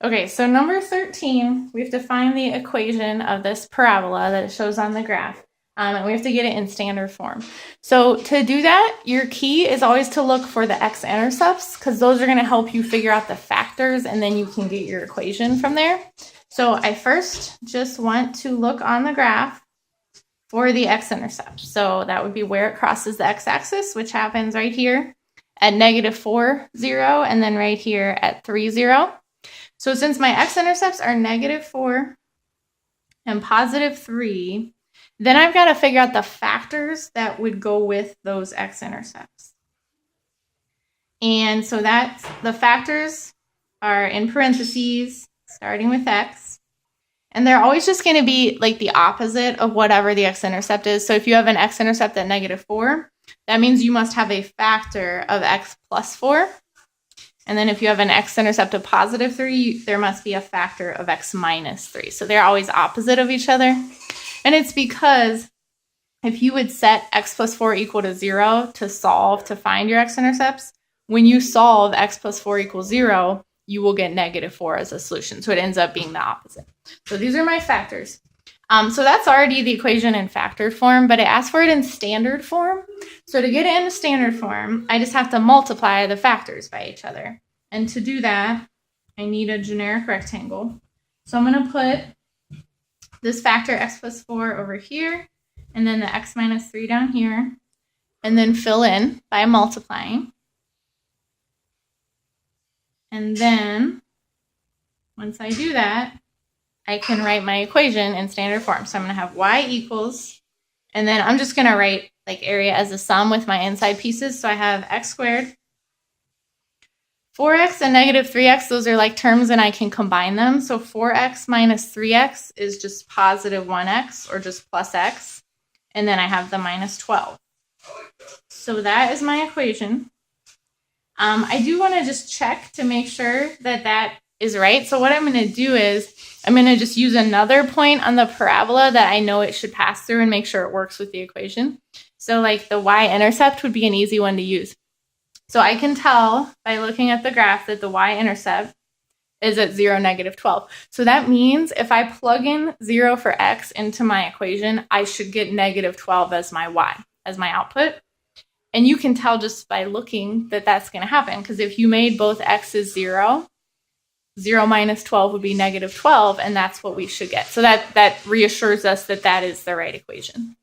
Okay, so number 13, we have to find the equation of this parabola that it shows on the graph. And we have to get it in standard form. So to do that, your key is always to look for the x-intercepts because those are going to help you figure out the factors and then you can get your equation from there. So I first just want to look on the graph for the x-intercept. So that would be where it crosses the x-axis, which happens right here at -4, 0, and then right here at 3, 0. So since my x-intercepts are -4 and +3, then I've got to figure out the factors that would go with those x-intercepts. And so that's the factors are in parentheses, starting with x. And they're always just going to be like the opposite of whatever the x-intercept is. So if you have an x-intercept at -4, that means you must have a factor of x plus 4. And then if you have an x-intercept of +3, there must be a factor of x minus 3. So they're always opposite of each other. And it's because if you would set x plus 4 equal to 0 to solve to find your x-intercepts, when you solve x plus 4 equals 0, you will get -4 as a solution. So it ends up being the opposite. So these are my factors. So that's already the equation in factored form, but it asks for it in standard form. So to get it into standard form, I just have to multiply the factors by each other. And to do that, I need a generic rectangle. So I'm going to put this factor x plus 4 over here, and then the x minus 3 down here, and then fill in by multiplying. And then once I do that, I can write my equation in standard form. So I'm going to have y equals, and then I'm just going to write like area as a sum with my inside pieces. So I have x squared, 4x and -3x, those are like terms and I can combine them. So 4x minus 3x is just +1x or just plus x. And then I have the -12. So that is my equation. I do want to just check to make sure that that is right. So what I'm going to do is I'm going to just use another point on the parabola that I know it should pass through and make sure it works with the equation. So like the y-intercept would be an easy one to use. So I can tell by looking at the graph that the y-intercept is at 0, -12. So that means if I plug in 0 for x into my equation, I should get -12 as my y, as my output. And you can tell just by looking that that's going to happen, because if you made both x's 0, 0 minus 12 would be -12, and that's what we should get. So that reassures us that that is the right equation.